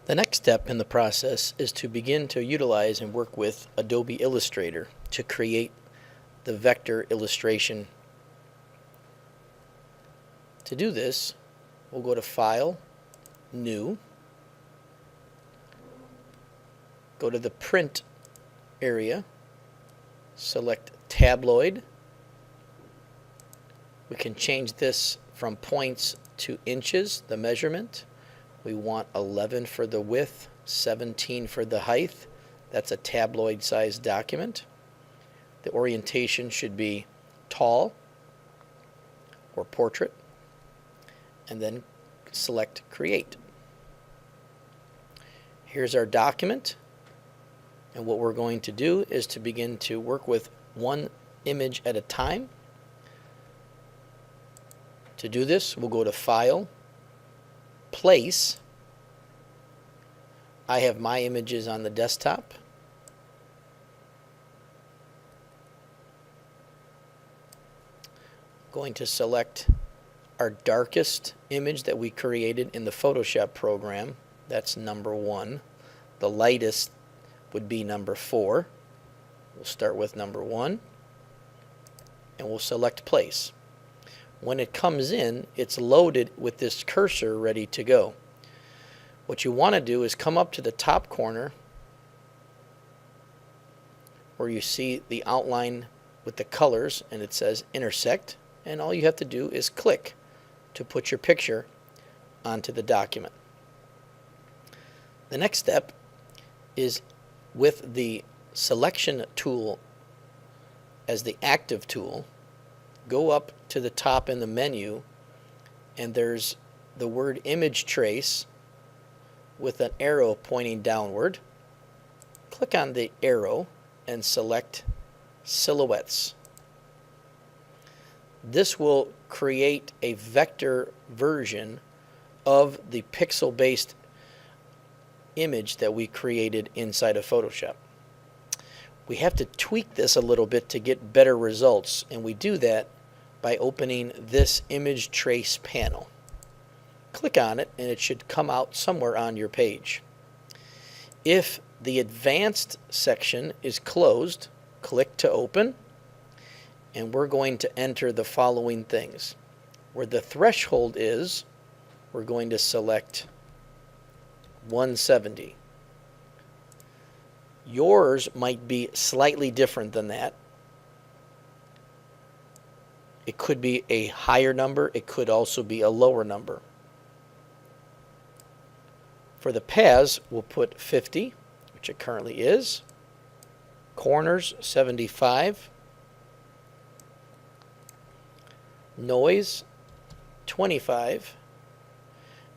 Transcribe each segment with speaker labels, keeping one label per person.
Speaker 1: The next step in the process is to begin to utilize and work with Adobe Illustrator to create the vector illustration. To do this, we'll go to File, New, go to the Print area, select Tabloid. We can change this from points to inches, the measurement. We want 11 for the width, 17 for the height. That's a tabloid size document. The orientation should be tall or portrait, and then select Create. Here's our document, and what we're going to do is to begin to work with one image at a time. To do this, we'll go to File, Place. I have my images on the desktop. Going to select our darkest image that we created in the Photoshop program. That's number 1. The lightest would be number 4. We'll start with number 1, and we'll select Place. When it comes in, it's loaded with this cursor ready to go. What you want to do is come up to the top corner where you see the outline with the colors, and it says Intersect, and all you have to do is click to put your picture onto the document. The next step is with the selection tool as the active tool. Go up to the top in the menu, and there's the word Image Trace with an arrow pointing downward. Click on the arrow and select Silhouettes. This will create a vector version of the pixel-based image that we created inside of Photoshop. We have to tweak this a little bit to get better results, and we do that by opening this Image Trace panel. Click on it, and it should come out somewhere on your page. If the Advanced section is closed, click to open, and we're going to enter the following things. Where the threshold is, we're going to select 170. Yours might be slightly different than that. It could be a higher number. It could also be a lower number. For the paths, we'll put 50, which it currently is. Corners, 75. Noise, 25.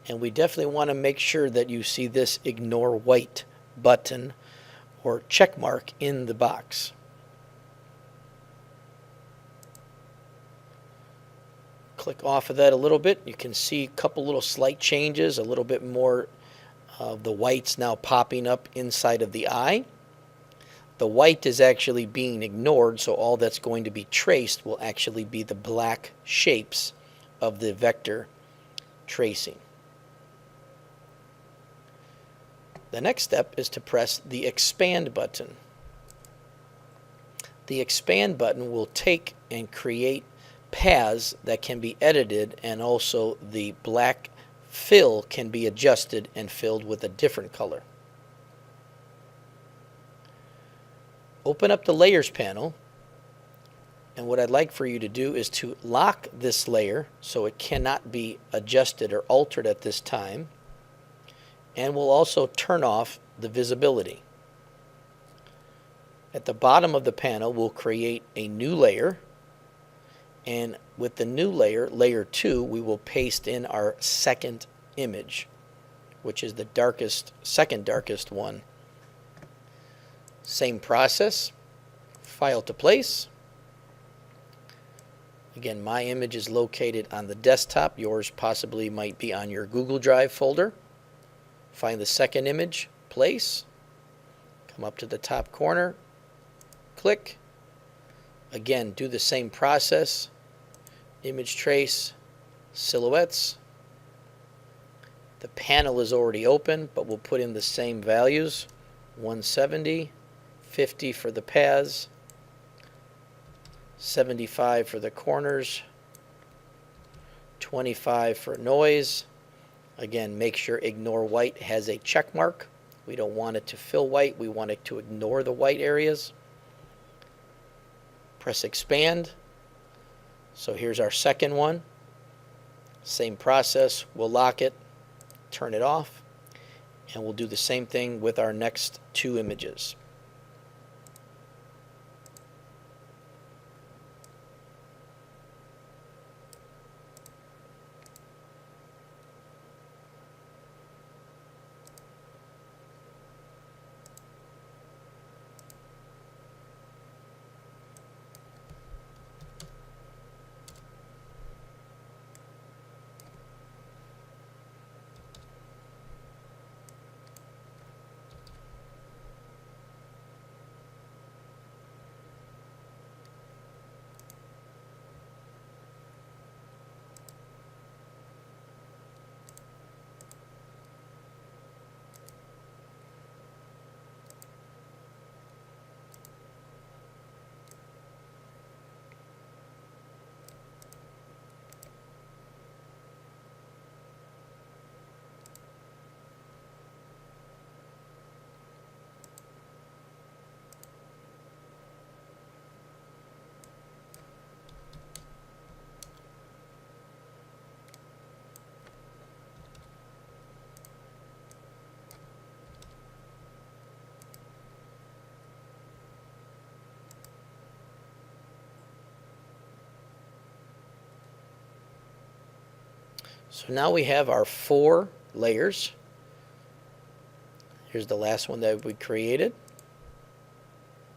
Speaker 1: And we definitely want to make sure that you see this Ignore White button or check mark in the box. Click off of that a little bit. You can see a couple little slight changes, a little bit more of the whites now popping up inside of the eye. The white is actually being ignored, so all that's going to be traced will actually be the black shapes of the vector tracing. The next step is to press the Expand button. The Expand button will take and create paths that can be edited, and also the black fill can be adjusted and filled with a different color. Open up the Layers panel, and what I'd like for you to do is to lock this layer so it cannot be adjusted or altered at this time, and we'll also turn off the visibility. At the bottom of the panel, we'll create a new layer, and with the new layer, layer 2, we will paste in our second image, which is the darkest, second darkest one. Same process, File to Place. Again, my image is located on the desktop. Yours possibly might be on your Google Drive folder. Find the second image, Place. Come up to the top corner, click. Again, do the same process. Image Trace, Silhouettes. The panel is already open, but we'll put in the same values. 170, 50 for the paths, 75 for the corners, 25 for noise. Again, make sure ignore white has a check mark. We don't want it to fill white. We want it to ignore the white areas. Press expand. So here's our second one. Same process. We'll lock it, turn it off, and we'll do the same thing with our next two images. So now we have our 4 layers. Here's the last one that we created.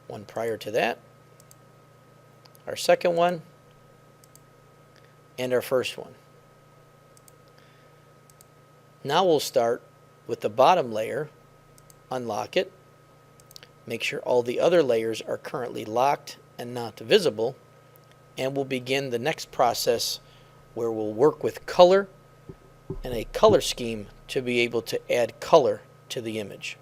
Speaker 1: One prior to that. Our second one. And our first one. Now we'll start with the bottom layer. Unlock it. Make sure all the other layers are currently locked and not visible. And we'll begin the next process where we'll work with color and a color scheme to be able to add color to the image.